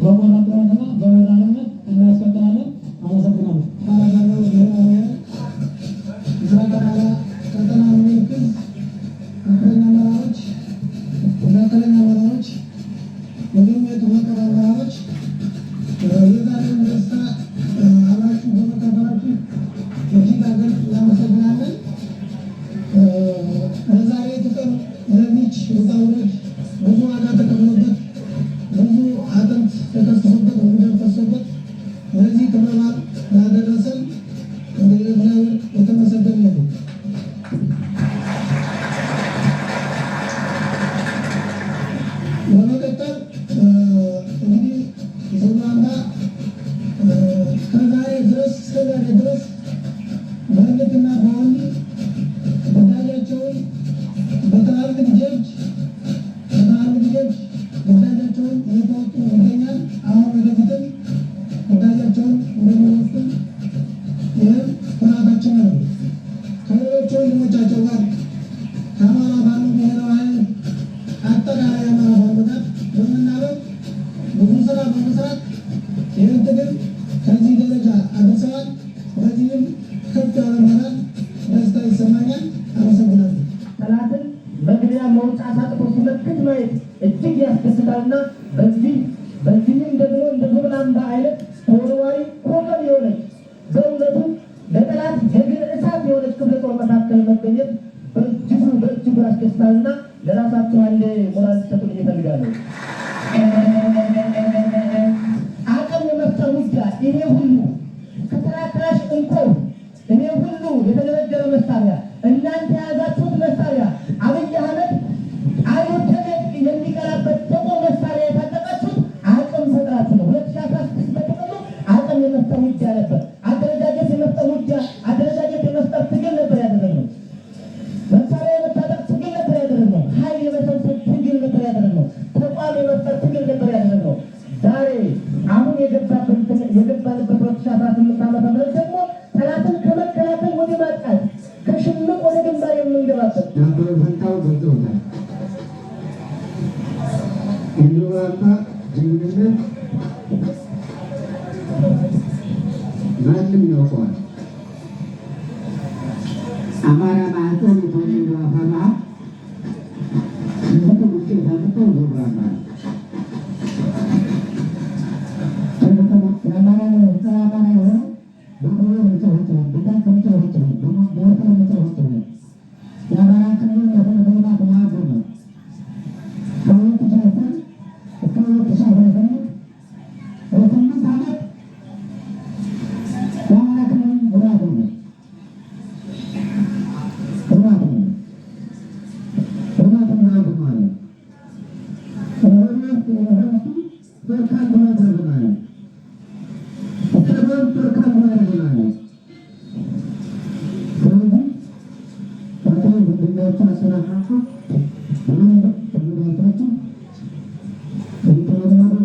በቆራጥነትና በመራርነት እናስቀጥላለን። አመሰግናለሁ። ቀጠና ምልክት ከፍተኛ አመራሮች፣ መካከለኛ አመራሮች፣ እንዲሁም የተመቀሩ አመራሮች የዛሬውን ደስታ አብራችሁ በመካፈላችሁ እጅግ አድርገን እናመሰግናለን። ለዛሬ ፍቅር ለዚች ውጣ ውረድ ብዙ ዋጋ ተከፍሎበት ብዙ አጥንት ተከስሶበት ብዙ ደም ፈሶበት ለዚህ ክብረ በዓል ላደረሰን እግዚአብሔር የተመሰገነ ይሁን። በመቀጠል እንግዲህ የዘማና ከዛሬ ድረስ እስከዛሬ ድረስ በእርግጥና በወንድ ግዳጃቸውን በትላልቅ ጀብድ ግዳጃቸውን እየተወጡ ይገኛል። አሁን ወደፊትም ግዳጃቸውን እንደሚወጡ ይህም ኩራታችን ነው። ከሌሎች ወንድሞቻቸው ጋር ከአማራ ፋኖ ብሔራዊ ኃይል አጠቃላይ አማራ ፋኖ ጋር በመናበብ ብዙ ስራ በመስራት ይህን ትግል ከዚህ ደረጃ አድርሰዋል። በዚህም ከፍ ያለ ሞራል ደስታ ይሰማኛል። አመሰግናለሁ። ጠላትን መግቢያ መውጫ አሳጥቶ ሲመክት ማየት እጅግ ያስደስታልና በዚህም ደግሞ እንደ ዞብላምባ አይነት ተወርዋሪ ኮከብ የሆነች በእውነቱ ለጠላት የግር እሳት የሆነች ክፍለ ጦር መካከል መገኘት በእጅጉ ያስደስታልና ለራሳቸው አንድ ሞራል ሰጡን እፈልጋለሁ። አቅም የመፍጠር ውጊያ ይሄ ሁሉ ከተራክራሽ እንኮ እኔ ሁሉ የተደረደረ መሳሪያ እናንተ የያዛችሁት መሳሪያ አብይ አህመድ አይወደቅ የሚቀራበት ጥቁር መሳሪያ የታጠቃችሁት አቅም ፈጥራችሁ ነው። 2016 በጥቅሉ አቅም የመፍጠር ውጊያ ነበር። አደረጃጀት የመፍጠር ውጊያ፣ አደረጃጀት የመፍጠር ትግል ነበር ያደረግነው። መሳሪያ የመታጠቅ ትግል ነበር ያደረግነው። ኃይል የመሰብሰብ ትግል ነበር ያደረግነው። ተቋም የመፍጠር ትግል ነበር ያደረግነው። ዛሬ አሁን የገባንበት 2018 ዓመተ ምህረት ደግሞ ጠላትን ከመከላከል ወደ ማጥቃት ከሽምቅ ወደ ግንባር የምንገባበት ያበረታታው ገልጸውታል። የዞብላምባ ጀግንነት ማንም ያውቀዋል። አማራ ማዕፀን የተወለደው አፋባ ትልቅ ውጤት አምጥተው ዞብላምባ ነው። የአማራ ጸረ አማራ የሆነው በጎሮ መጫወት ነው። በታንክ መጫወት ነው። በሞተር መጫወት ነው። የአማራ ክልል ለተለማት ማገር ነው። ከሁለት ሺህ አስር እስከ 2018 በ8 ዓመት የአማራ ክልል ጉዳት ነው። ስለዚህ